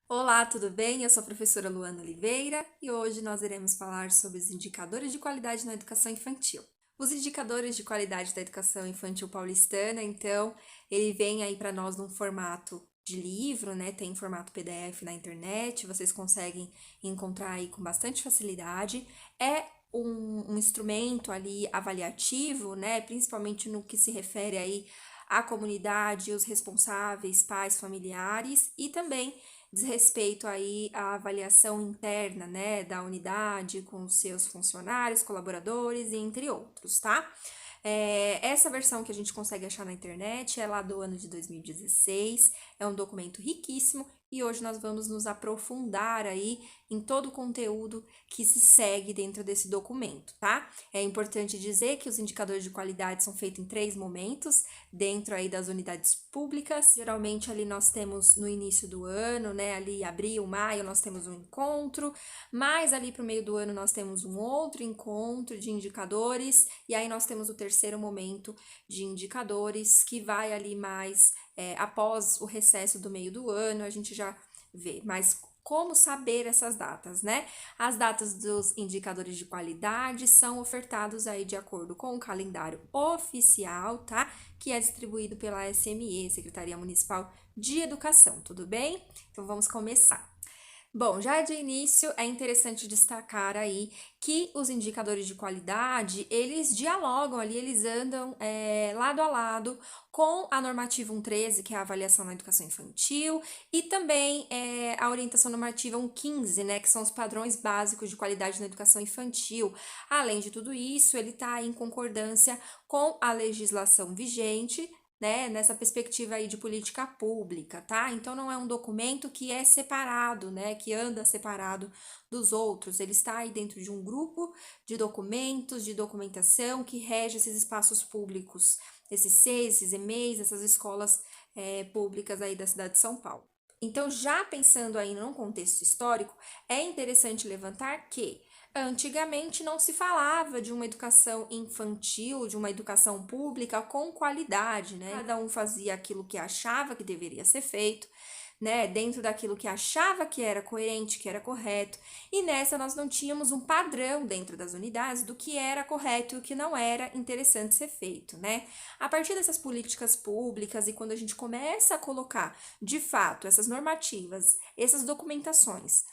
Olá, tudo bem? Eu sou a professora Luana Oliveira e hoje nós iremos falar sobre os indicadores de qualidade na educação infantil. Os indicadores de qualidade da educação infantil paulistana, então, ele vem aí para nós num formato de livro, né? Tem formato PDF na internet, vocês conseguem encontrar aí com bastante facilidade. É um instrumento ali avaliativo, né? Principalmente no que se refere aí à comunidade, os responsáveis, pais, familiares e também diz respeito aí à avaliação interna, né, da unidade com os seus funcionários, colaboradores e entre outros, tá? Essa versão que a gente consegue achar na internet é lá do ano de 2016, é um documento riquíssimo e hoje nós vamos nos aprofundar aí em todo o conteúdo que se segue dentro desse documento, tá? É importante dizer que os indicadores de qualidade são feitos em 3 momentos, dentro aí das unidades públicas. Geralmente ali nós temos no início do ano, né, ali abril, maio, nós temos um encontro, mas ali para o meio do ano nós temos um outro encontro de indicadores, e aí nós temos o terceiro momento de indicadores, que vai ali mais após o recesso do meio do ano, a gente já vê, mas como saber essas datas, né? As datas dos indicadores de qualidade são ofertados aí de acordo com o calendário oficial, tá? Que é distribuído pela SME, Secretaria Municipal de Educação, tudo bem? Então vamos começar. Bom, já de início é interessante destacar aí que os indicadores de qualidade, eles dialogam ali, eles andam lado a lado com a normativa 113, que é a avaliação na educação infantil, e também a orientação normativa 115, né, que são os padrões básicos de qualidade na educação infantil. Além de tudo isso, ele está em concordância com a legislação vigente, né, nessa perspectiva aí de política pública, tá? Então não é um documento que é separado, né, que anda separado dos outros, ele está aí dentro de um grupo de documentos, de documentação que rege esses espaços públicos, esses CES, esses EMEIs, essas escolas públicas aí da cidade de São Paulo. Então, já pensando aí num contexto histórico, é interessante levantar que antigamente não se falava de uma educação infantil, de uma educação pública com qualidade, né? Cada um fazia aquilo que achava que deveria ser feito, né? Dentro daquilo que achava que era coerente, que era correto. E nessa nós não tínhamos um padrão dentro das unidades do que era correto e o que não era interessante ser feito, né? A partir dessas políticas públicas e quando a gente começa a colocar, de fato, essas normativas, essas documentações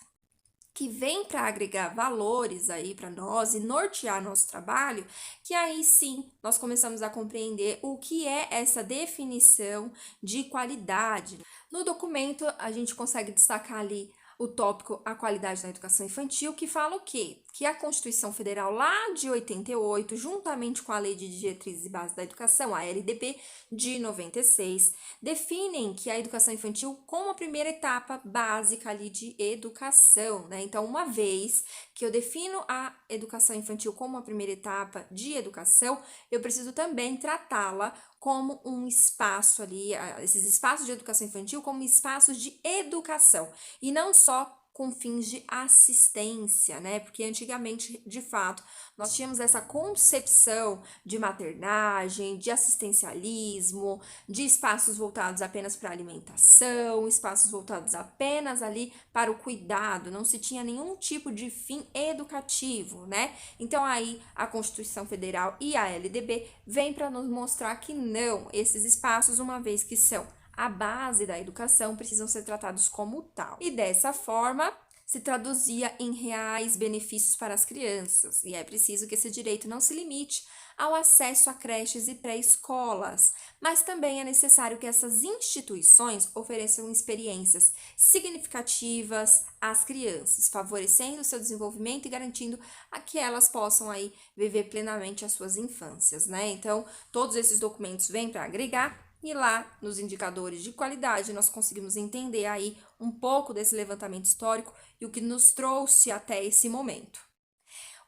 que vem para agregar valores aí para nós e nortear nosso trabalho, que aí sim nós começamos a compreender o que é essa definição de qualidade. No documento, a gente consegue destacar ali o tópico A Qualidade na Educação Infantil, que fala o quê? Que a Constituição Federal lá de 88, juntamente com a Lei de Diretrizes e Bases da Educação, a LDB, de 96, definem que a educação infantil como a primeira etapa básica ali de educação, né? Então, uma vez que eu defino a educação infantil como a primeira etapa de educação, eu preciso também tratá-la como um espaço ali, esses espaços de educação infantil como espaços de educação e não só com fins de assistência, né? Porque antigamente, de fato, nós tínhamos essa concepção de maternagem, de assistencialismo, de espaços voltados apenas para alimentação, espaços voltados apenas ali para o cuidado, não se tinha nenhum tipo de fim educativo, né? Então aí a Constituição Federal e a LDB vêm para nos mostrar que não, esses espaços, uma vez que são a base da educação, precisam ser tratados como tal. E dessa forma, se traduzia em reais benefícios para as crianças, e é preciso que esse direito não se limite ao acesso a creches e pré-escolas, mas também é necessário que essas instituições ofereçam experiências significativas às crianças, favorecendo seu desenvolvimento e garantindo a que elas possam aí viver plenamente as suas infâncias, né? Então, todos esses documentos vêm para agregar e lá nos indicadores de qualidade nós conseguimos entender aí um pouco desse levantamento histórico e o que nos trouxe até esse momento.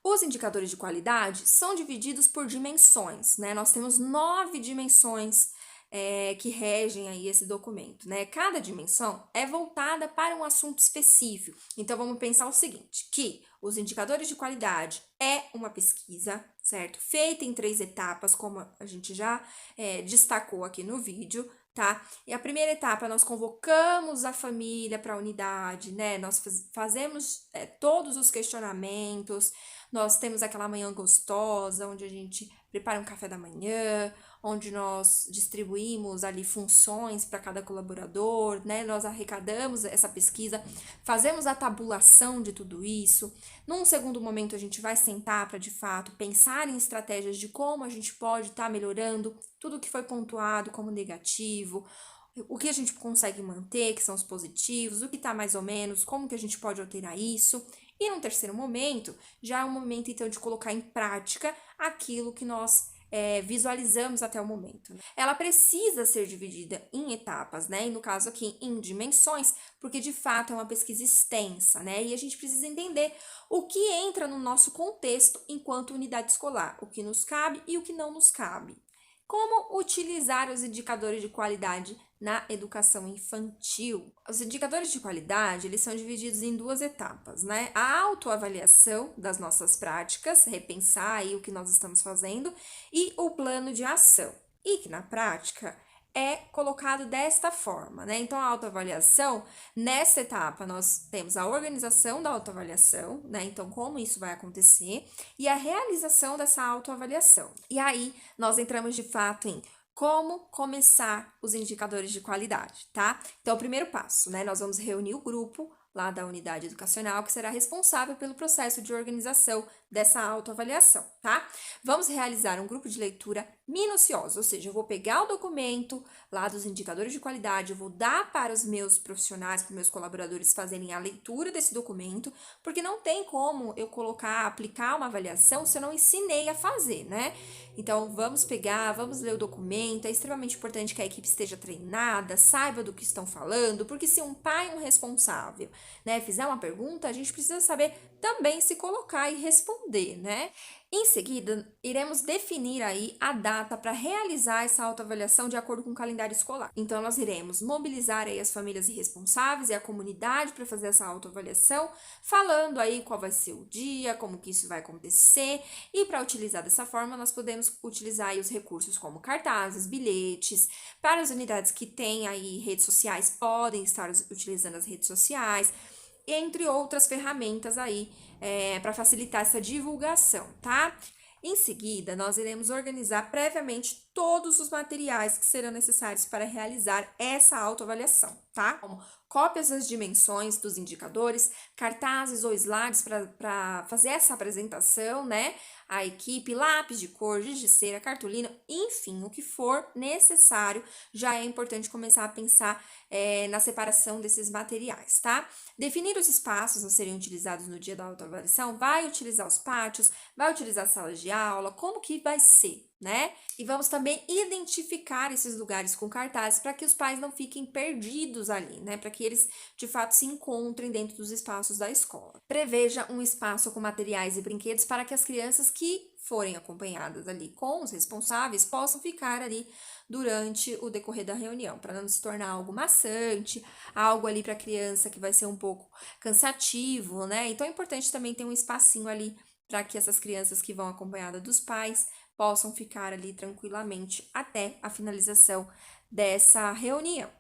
Os indicadores de qualidade são divididos por dimensões, né? Nós temos 9 dimensões que regem aí esse documento, né? Cada dimensão é voltada para um assunto específico. Então, vamos pensar o seguinte, que os indicadores de qualidade é uma pesquisa, certo? Feita em 3 etapas, como a gente já destacou aqui no vídeo, tá? E a primeira etapa, nós convocamos a família para a unidade, né? Nós fazemos todos os questionamentos, nós temos aquela manhã gostosa, onde a gente prepara um café da manhã, onde nós distribuímos ali funções para cada colaborador, né? Nós arrecadamos essa pesquisa, fazemos a tabulação de tudo isso. Num segundo momento, a gente vai sentar para, de fato, pensar em estratégias de como a gente pode estar melhorando tudo que foi pontuado como negativo, o que a gente consegue manter, que são os positivos, o que está mais ou menos, como que a gente pode alterar isso. E num terceiro momento, já é um momento, então, de colocar em prática aquilo que nós visualizamos até o momento. Ela precisa ser dividida em etapas, né? E no caso aqui, em dimensões, porque de fato é uma pesquisa extensa, né? E a gente precisa entender o que entra no nosso contexto enquanto unidade escolar, o que nos cabe e o que não nos cabe. Como utilizar os indicadores de qualidade na educação infantil? Os indicadores de qualidade, eles são divididos em duas etapas, né? A autoavaliação das nossas práticas, repensar aí o que nós estamos fazendo, e o plano de ação. E que na prática é colocado desta forma, né? Então, a autoavaliação, nessa etapa, nós temos a organização da autoavaliação, né? Então, como isso vai acontecer, e a realização dessa autoavaliação. E aí, nós entramos de fato em como começar os indicadores de qualidade, tá? Então, o primeiro passo, né? Nós vamos reunir o grupo lá da unidade educacional que será responsável pelo processo de organização dessa autoavaliação, tá? Vamos realizar um grupo de leitura minucioso, ou seja, eu vou pegar o documento lá dos indicadores de qualidade, eu vou dar para os meus profissionais, para os meus colaboradores fazerem a leitura desse documento, porque não tem como eu aplicar uma avaliação se eu não ensinei a fazer, né? Então, vamos pegar, vamos ler o documento, é extremamente importante que a equipe esteja treinada, saiba do que estão falando, porque se um pai, um responsável, né, fizer uma pergunta, a gente precisa saber também se colocar e responder, né? Em seguida, iremos definir aí a data para realizar essa autoavaliação de acordo com o calendário escolar. Então, nós iremos mobilizar aí as famílias responsáveis e a comunidade para fazer essa autoavaliação, falando aí qual vai ser o dia, como que isso vai acontecer, e para utilizar dessa forma, nós podemos utilizar aí os recursos como cartazes, bilhetes, para as unidades que têm aí redes sociais, podem estar utilizando as redes sociais, entre outras ferramentas aí para facilitar essa divulgação, tá? Em seguida, nós iremos organizar previamente todos os materiais que serão necessários para realizar essa autoavaliação, tá? Como cópias das dimensões dos indicadores, cartazes ou slides para fazer essa apresentação, né? A equipe, lápis de cor, giz de cera, cartolina, enfim, o que for necessário, já é importante começar a pensar na separação desses materiais, tá? Definir os espaços a serem utilizados no dia da autoavaliação, vai utilizar os pátios, vai utilizar salas de aula, como que vai ser, né? E vamos também identificar esses lugares com cartazes para que os pais não fiquem perdidos ali, né? Para que eles de fato se encontrem dentro dos espaços da escola. Preveja um espaço com materiais e brinquedos para que as crianças que forem acompanhadas ali com os responsáveis possam ficar ali durante o decorrer da reunião, para não se tornar algo maçante, algo ali para a criança que vai ser um pouco cansativo, né? Então é importante também ter um espacinho ali para que essas crianças que vão acompanhadas dos pais possam ficar ali tranquilamente até a finalização dessa reunião.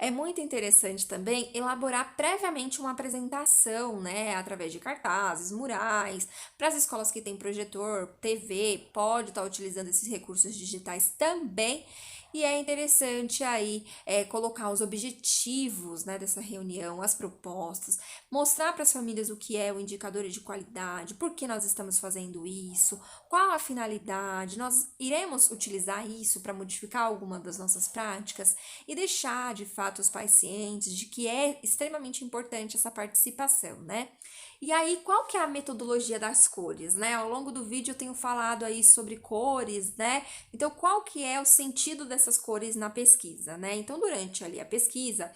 É muito interessante também elaborar previamente uma apresentação, né, através de cartazes, murais, para as escolas que têm projetor, TV, pode estar utilizando esses recursos digitais também. E é interessante aí colocar os objetivos, né, dessa reunião, as propostas, mostrar para as famílias o que é o indicador de qualidade, por que nós estamos fazendo isso, qual a finalidade, nós iremos utilizar isso para modificar alguma das nossas práticas e deixar de fato os pais cientes de que é extremamente importante essa participação, né? E aí, qual que é a metodologia das cores, né? Ao longo do vídeo eu tenho falado aí sobre cores, né? Então, qual que é o sentido dessas cores na pesquisa, né? Então, durante ali a pesquisa,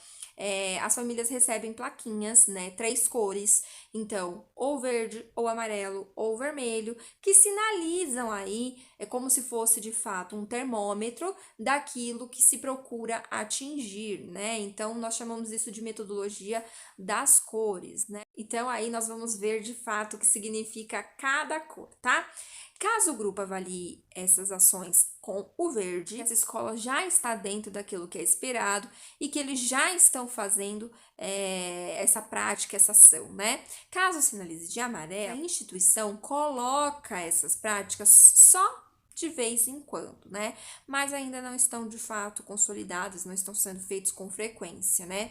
as famílias recebem plaquinhas, né? 3 cores, então, ou verde, ou amarelo, ou vermelho, que sinalizam aí, é como se fosse de fato um termômetro daquilo que se procura atingir, né? Então, nós chamamos isso de metodologia das cores, né? Então, aí nós vamos ver de fato o que significa cada cor, tá? Caso o grupo avalie essas ações com o verde, essa escola já está dentro daquilo que é esperado e que eles já estão fazendo essa prática, essa ação, né? Caso sinalize de amarelo, a instituição coloca essas práticas só de vez em quando, né? Mas ainda não estão de fato consolidadas, não estão sendo feitos com frequência, né?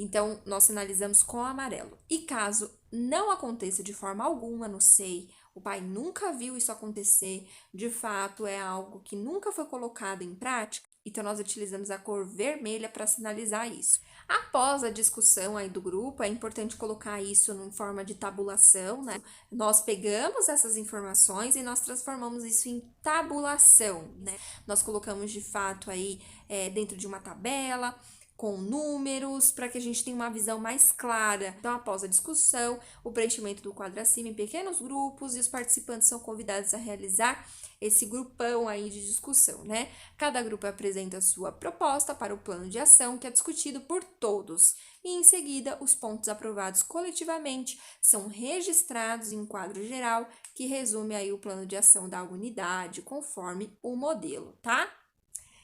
Então, nós sinalizamos com amarelo. E caso não aconteça de forma alguma no SEI, o pai nunca viu isso acontecer, de fato é algo que nunca foi colocado em prática, então nós utilizamos a cor vermelha para sinalizar isso. Após a discussão aí do grupo, é importante colocar isso em forma de tabulação, né? Nós pegamos essas informações e nós transformamos isso em tabulação, né? Nós colocamos de fato aí dentro de uma tabela, com números, para que a gente tenha uma visão mais clara. Então, após a discussão, o preenchimento do quadro acima em pequenos grupos e os participantes são convidados a realizar esse grupão aí de discussão, né? Cada grupo apresenta a sua proposta para o plano de ação, que é discutido por todos. E, em seguida, os pontos aprovados coletivamente são registrados em um quadro geral, que resume aí o plano de ação da unidade, conforme o modelo, tá?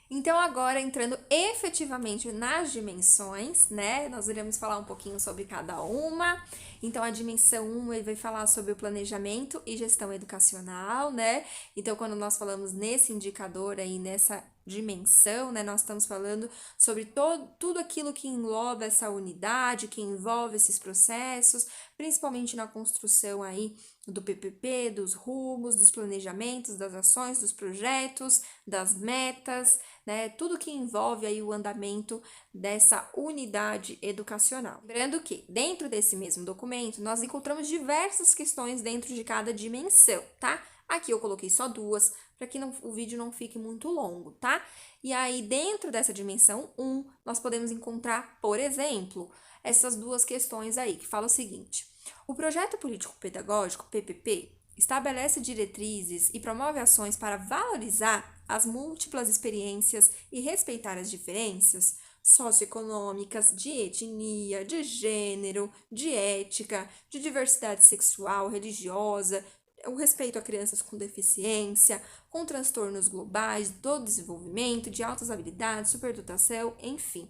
Então, agora entrando efetivamente nas dimensões, né? Nós iremos falar um pouquinho sobre cada uma. Então, a dimensão 1 ele vai falar sobre o planejamento e gestão educacional, né? Então, quando nós falamos nesse indicador aí, nessa dimensão, né? Nós estamos falando sobre tudo aquilo que engloba essa unidade, que envolve esses processos, principalmente na construção aí do PPP, dos rumos, dos planejamentos, das ações, dos projetos, das metas, né? Tudo que envolve aí o andamento dessa unidade educacional. Lembrando que, dentro desse mesmo documento, nós encontramos diversas questões dentro de cada dimensão, tá? Aqui eu coloquei só duas, para que o vídeo não fique muito longo, tá? E aí, dentro dessa dimensão 1, nós podemos encontrar, por exemplo, essas duas questões aí, que fala o seguinte: o projeto político-pedagógico, PPP, estabelece diretrizes e promove ações para valorizar as múltiplas experiências e respeitar as diferenças socioeconômicas, de etnia, de gênero, de ética, de diversidade sexual, religiosa, o respeito a crianças com deficiência, com transtornos globais do desenvolvimento, de altas habilidades, superdotação, enfim.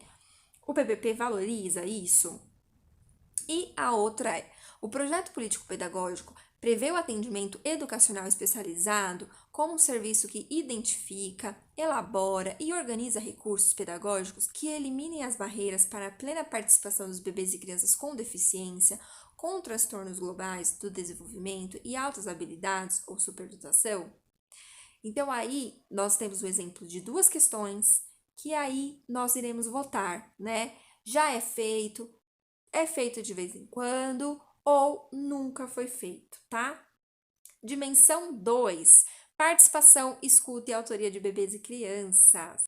O PPP valoriza isso? E a outra é: o projeto político-pedagógico prevê o atendimento educacional especializado como um serviço que identifica, elabora e organiza recursos pedagógicos que eliminem as barreiras para a plena participação dos bebês e crianças com deficiência, com transtornos globais do desenvolvimento e altas habilidades ou superdotação? Então, aí nós temos o exemplo de duas questões que aí nós iremos votar, né? Já é feito de vez em quando ou nunca foi feito, tá? Dimensão 2, participação, escuta e autoria de bebês e crianças.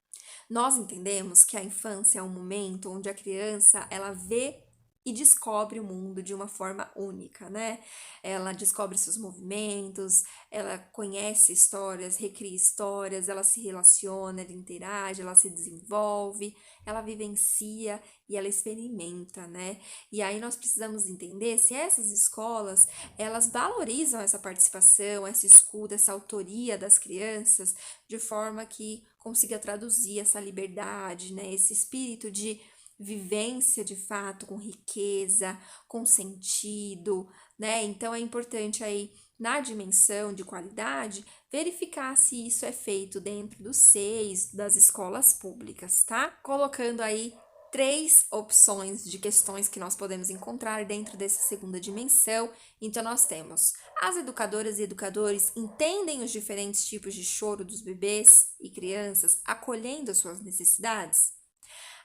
Nós entendemos que a infância é um momento onde a criança, ela vê e descobre o mundo de uma forma única, né? Ela descobre seus movimentos, ela conhece histórias, recria histórias, ela se relaciona, ela interage, ela se desenvolve, ela vivencia e ela experimenta, né? E aí nós precisamos entender se essas escolas, elas valorizam essa participação, essa escuta, essa autoria das crianças, de forma que consiga traduzir essa liberdade, né? Esse espírito de vivência de fato, com riqueza, com sentido, né? Então é importante aí, na dimensão de qualidade, verificar se isso é feito dentro dos SEIs, das escolas públicas, tá? Colocando aí 3 opções de questões que nós podemos encontrar dentro dessa segunda dimensão. Então, nós temos: as educadoras e educadores entendem os diferentes tipos de choro dos bebês e crianças, acolhendo as suas necessidades?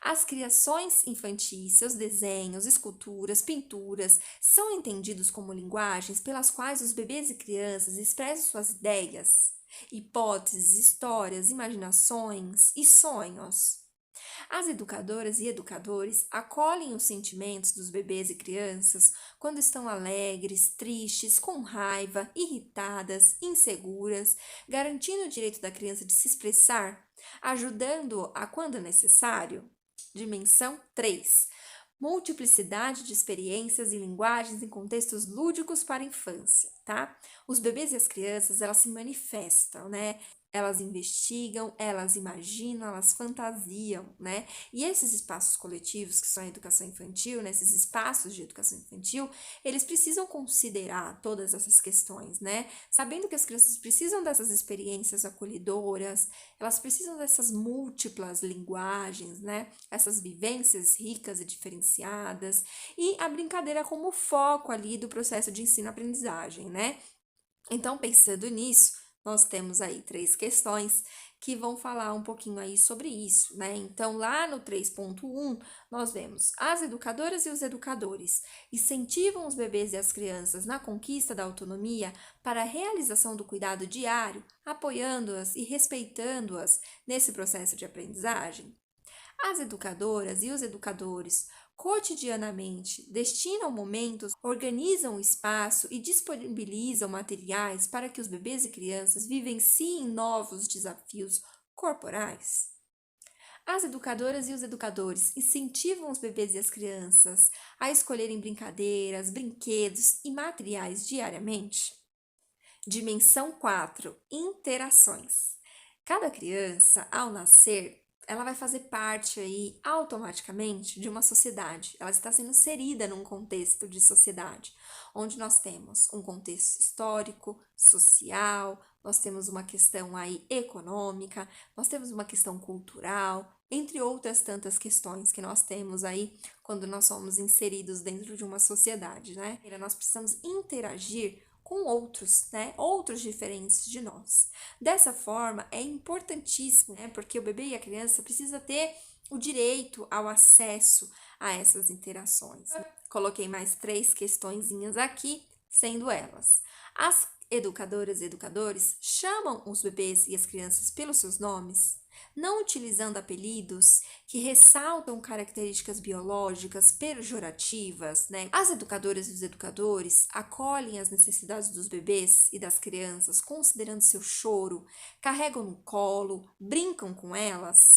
As criações infantis, seus desenhos, esculturas, pinturas, são entendidos como linguagens pelas quais os bebês e crianças expressam suas ideias, hipóteses, histórias, imaginações e sonhos. As educadoras e educadores acolhem os sentimentos dos bebês e crianças quando estão alegres, tristes, com raiva, irritadas, inseguras, garantindo o direito da criança de se expressar, ajudando-a quando necessário. Dimensão 3. multiplicidade de experiências e linguagens em contextos lúdicos para a infância, tá? Os bebês e as crianças, elas se manifestam, né? Elas investigam, elas imaginam, elas fantasiam, né? E esses espaços coletivos que são a educação infantil, né? Esses espaços de educação infantil, eles precisam considerar todas essas questões, né? Sabendo que as crianças precisam dessas experiências acolhedoras, elas precisam dessas múltiplas linguagens, né? Essas vivências ricas e diferenciadas, e a brincadeira como foco ali do processo de ensino-aprendizagem, né? Então, pensando nisso, nós temos aí 3 questões que vão falar um pouquinho aí sobre isso, né? Então, lá no 3.1, nós vemos as educadoras e os educadores incentivam os bebês e as crianças na conquista da autonomia para a realização do cuidado diário, apoiando-as e respeitando-as nesse processo de aprendizagem. As educadoras e os educadores cotidianamente destinam momentos, organizam o espaço e disponibilizam materiais para que os bebês e crianças vivenciem novos desafios corporais. As educadoras e os educadores incentivam os bebês e as crianças a escolherem brincadeiras, brinquedos e materiais diariamente. Dimensão 4: interações. Cada criança, ao nascer, ela vai fazer parte aí automaticamente de uma sociedade. Ela está sendo inserida num contexto de sociedade, onde nós temos um contexto histórico, social, nós temos uma questão aí econômica, nós temos uma questão cultural, entre outras tantas questões que nós temos aí quando nós somos inseridos dentro de uma sociedade, né? Nós precisamos interagir com outros, né? Outros diferentes de nós. Dessa forma, é importantíssimo, né? Porque o bebê e a criança precisa ter o direito ao acesso a essas interações. Coloquei mais 3 questõezinhas aqui, sendo elas: as educadoras e educadores chamam os bebês e as crianças pelos seus nomes, não utilizando apelidos que ressaltam características biológicas pejorativas, né? As educadoras e os educadores acolhem as necessidades dos bebês e das crianças, considerando seu choro, carregam no colo, brincam com elas.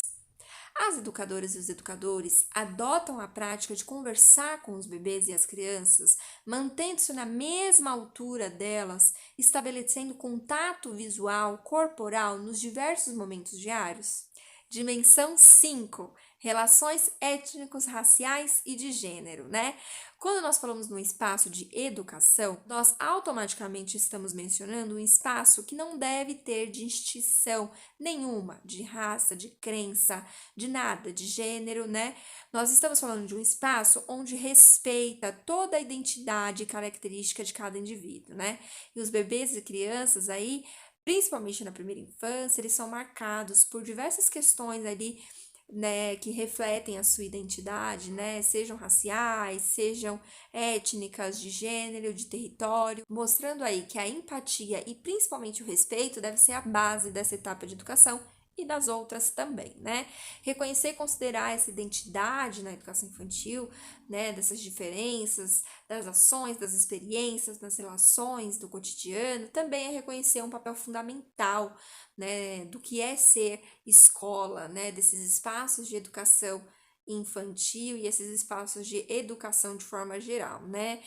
As educadoras e os educadores adotam a prática de conversar com os bebês e as crianças, mantendo-se na mesma altura delas, estabelecendo contato visual, corporal nos diversos momentos diários. Dimensão 5: relações étnicos, raciais e de gênero, né? Quando nós falamos num espaço de educação, nós automaticamente estamos mencionando um espaço que não deve ter distinção nenhuma de raça, de crença, de nada, de gênero, né? Nós estamos falando de um espaço onde respeita toda a identidade e característica de cada indivíduo, né? E os bebês e crianças aí, principalmente na primeira infância, eles são marcados por diversas questões ali, né, que refletem a sua identidade, né, sejam raciais, sejam étnicas, de gênero, de território, mostrando aí que a empatia e principalmente o respeito deve ser a base dessa etapa de educação e das outras também, né? Reconhecer e considerar essa identidade na educação infantil, né, dessas diferenças, das ações, das experiências, das relações, do cotidiano, também é reconhecer um papel fundamental, né, do que é ser escola, né, desses espaços de educação infantil e esses espaços de educação de forma geral, né?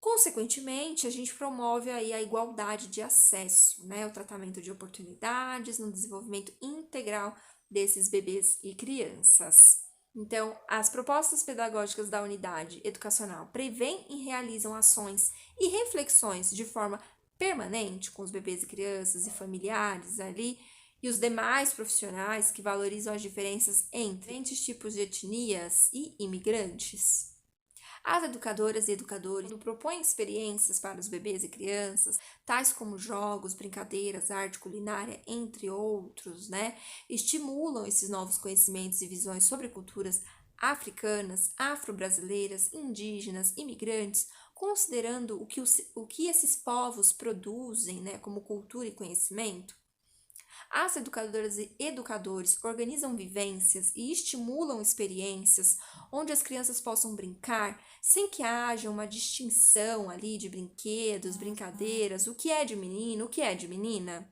Consequentemente, a gente promove aí a igualdade de acesso, né, o tratamento de oportunidades no desenvolvimento integral desses bebês e crianças. Então, as propostas pedagógicas da unidade educacional prevêem e realizam ações e reflexões de forma permanente com os bebês e crianças e familiares ali e os demais profissionais que valorizam as diferenças entre diferentes tipos de etnias e imigrantes. As educadoras e educadores propõem experiências para os bebês e crianças, tais como jogos, brincadeiras, arte, culinária, entre outros, né? Estimulam esses novos conhecimentos e visões sobre culturas africanas, afro-brasileiras, indígenas, imigrantes, considerando o que esses povos produzem, né, como cultura e conhecimento. As educadoras e educadores organizam vivências e estimulam experiências onde as crianças possam brincar sem que haja uma distinção ali de brinquedos, brincadeiras, o que é de menino, o que é de menina.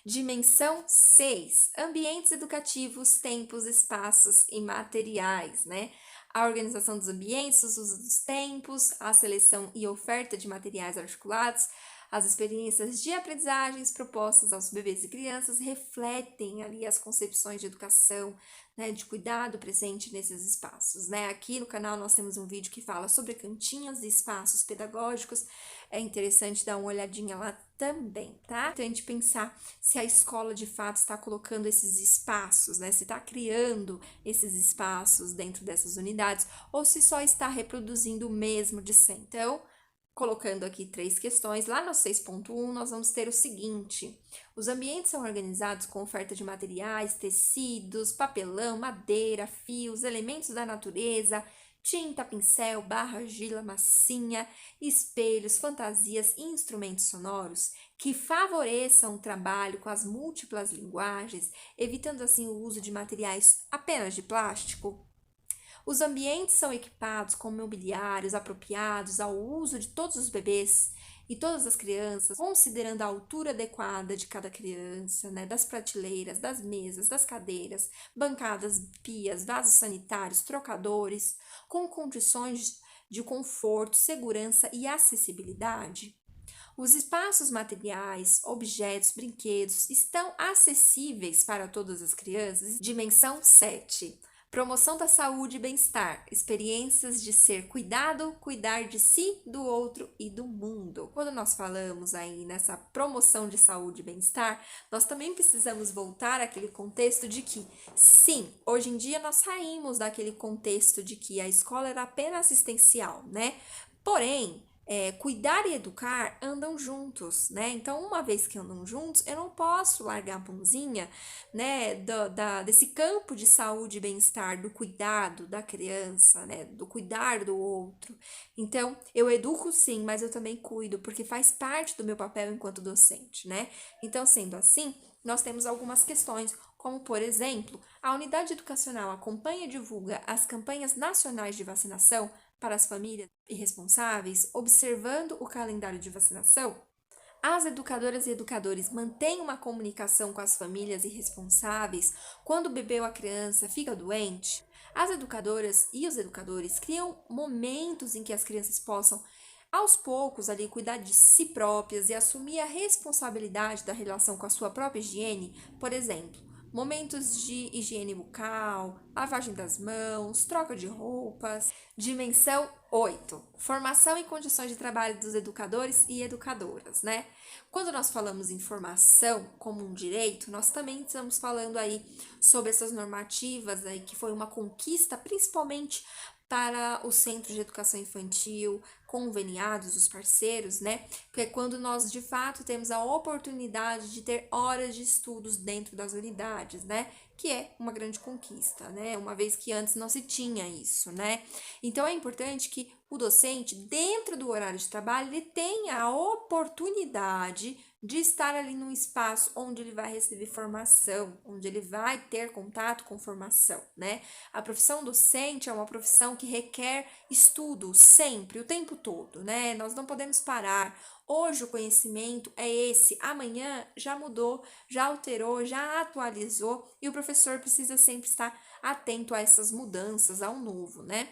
Dimensão 6: ambientes educativos, tempos, espaços e materiais, né? a organização dos ambientes, o uso dos tempos, a seleção e oferta de materiais articulados, as experiências de aprendizagens propostas aos bebês e crianças refletem ali as concepções de educação, né, de cuidado presente nesses espaços, né? Aqui no canal nós temos um vídeo que fala sobre cantinhos e espaços pedagógicos, é interessante dar uma olhadinha lá também, tá? Então, a gente pensar se a escola de fato está colocando esses espaços, né? Se está criando esses espaços dentro dessas unidades ou se só está reproduzindo o mesmo de sempre. Então, colocando aqui 3 questões, lá no 6.1 nós vamos ter o seguinte: os ambientes são organizados com oferta de materiais, tecidos, papelão, madeira, fios, elementos da natureza, tinta, pincel, barra, argila, massinha, espelhos, fantasias e instrumentos sonoros que favoreçam o trabalho com as múltiplas linguagens, evitando assim o uso de materiais apenas de plástico. Os ambientes são equipados com mobiliários apropriados ao uso de todos os bebês e todas as crianças, considerando a altura adequada de cada criança, né, das prateleiras, das mesas, das cadeiras, bancadas, pias, vasos sanitários, trocadores, com condições de conforto, segurança e acessibilidade. Os espaços materiais, objetos, brinquedos estão acessíveis para todas as crianças. Dimensão 7. Promoção da saúde e bem-estar, experiências de ser cuidado, cuidar de si, do outro e do mundo. Quando nós falamos aí nessa promoção de saúde e bem-estar, nós também precisamos voltar àquele contexto de que, sim, hoje em dia nós saímos daquele contexto de que a escola era apenas assistencial, né? Porém, cuidar e educar andam juntos, né? Então, uma vez que andam juntos, eu não posso largar a mãozinha, né, desse campo de saúde e bem-estar, do cuidado da criança, né, do cuidar do outro. Então, eu educo sim, mas eu também cuido, porque faz parte do meu papel enquanto docente, né? Então, sendo assim, nós temos algumas questões, como, por exemplo, a unidade educacional acompanha e divulga as campanhas nacionais de vacinação para as famílias irresponsáveis, observando o calendário de vacinação? As educadoras e educadores mantêm uma comunicação com as famílias irresponsáveis quando o bebê ou a criança fica doente? As educadoras e os educadores criam momentos em que as crianças possam, aos poucos, ali, cuidar de si próprias e assumir a responsabilidade da relação com a sua própria higiene? Por exemplo, momentos de higiene bucal, lavagem das mãos, troca de roupas. Dimensão 8. Formação e condições de trabalho dos educadores e educadoras, né? Quando nós falamos em formação como um direito, nós também estamos falando aí sobre essas normativas aí que foi uma conquista principalmente para os centros de educação infantil, conveniados, os parceiros, né? Que é quando nós de fato temos a oportunidade de ter horas de estudos dentro das unidades, né? Que é uma grande conquista, né? Uma vez que antes não se tinha isso, né? Então é importante que o docente, dentro do horário de trabalho, ele tenha a oportunidade de estar ali num espaço onde ele vai receber formação, onde ele vai ter contato com formação, né? A profissão docente é uma profissão que requer estudo sempre, o tempo todo, né? Nós não podemos parar. Hoje o conhecimento é esse, amanhã já mudou, já alterou, já atualizou e o professor precisa sempre estar atento a essas mudanças, ao novo, né?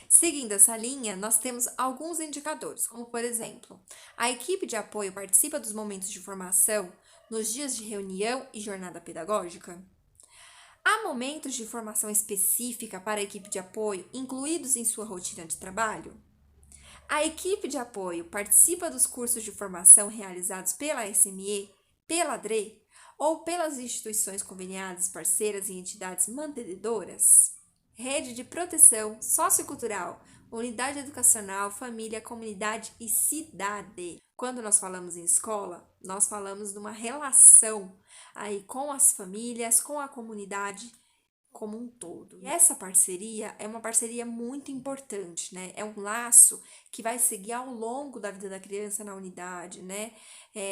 Seguindo essa linha, nós temos alguns indicadores, como por exemplo, a equipe de apoio participa dos momentos de formação nos dias de reunião e jornada pedagógica? Há momentos de formação específica para a equipe de apoio incluídos em sua rotina de trabalho? A equipe de apoio participa dos cursos de formação realizados pela SME, pela DRE ou pelas instituições conveniadas, parceiras e entidades mantenedoras? Rede de proteção sociocultural, unidade educacional, família, comunidade e cidade. Quando nós falamos em escola, nós falamos de uma relação aí com as famílias, com a comunidade como um todo. E essa parceria é uma parceria muito importante, né? É um laço que vai seguir ao longo da vida da criança na unidade, né?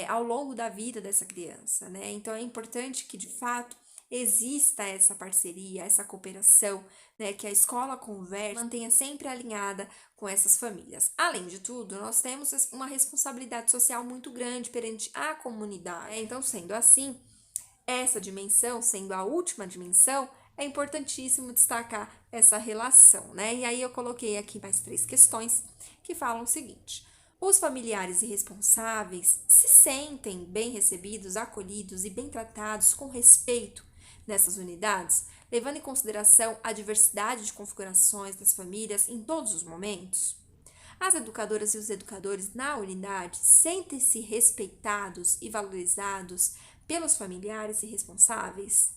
Ao longo da vida dessa criança, né? Então é importante que de fato exista essa parceria, essa cooperação, né, que a escola converse, mantenha sempre alinhada com essas famílias. Além de tudo, nós temos uma responsabilidade social muito grande perante a comunidade. Então, sendo assim, essa dimensão, sendo a última dimensão, é importantíssimo destacar essa relação, né? E aí eu coloquei aqui mais 3 questões que falam o seguinte: os familiares e responsáveis se sentem bem recebidos, acolhidos e bem tratados com respeito nessas unidades, levando em consideração a diversidade de configurações das famílias em todos os momentos? As educadoras e os educadores na unidade sentem-se respeitados e valorizados pelos familiares e responsáveis?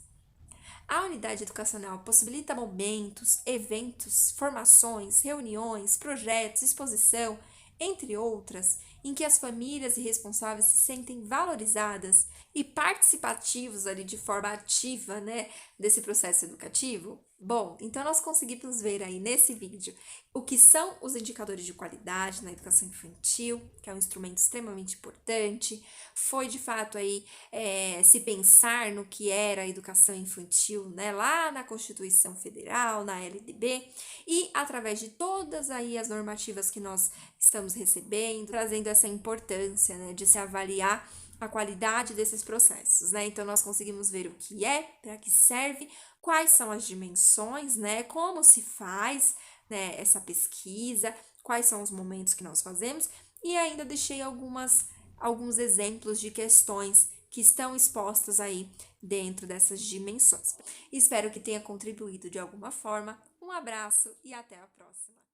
A unidade educacional possibilita momentos, eventos, formações, reuniões, projetos, exposição, entre outras, em que as famílias e responsáveis se sentem valorizadas e participativos ali de forma ativa, né, desse processo educativo? Bom, então nós conseguimos ver aí nesse vídeo o que são os indicadores de qualidade na educação infantil, que é um instrumento extremamente importante. Foi de fato aí se pensar no que era a educação infantil, né, lá na Constituição Federal, na LDB, e através de todas aí as normativas que nós estamos recebendo, trazendo essa importância, né, de se avaliar a qualidade desses processos, né? Então nós conseguimos ver o que é, para que serve, quais são as dimensões, né? Como se faz, né, essa pesquisa, quais são os momentos que nós fazemos, e ainda deixei alguns exemplos de questões que estão expostas aí dentro dessas dimensões. Espero que tenha contribuído de alguma forma. Um abraço e até a próxima!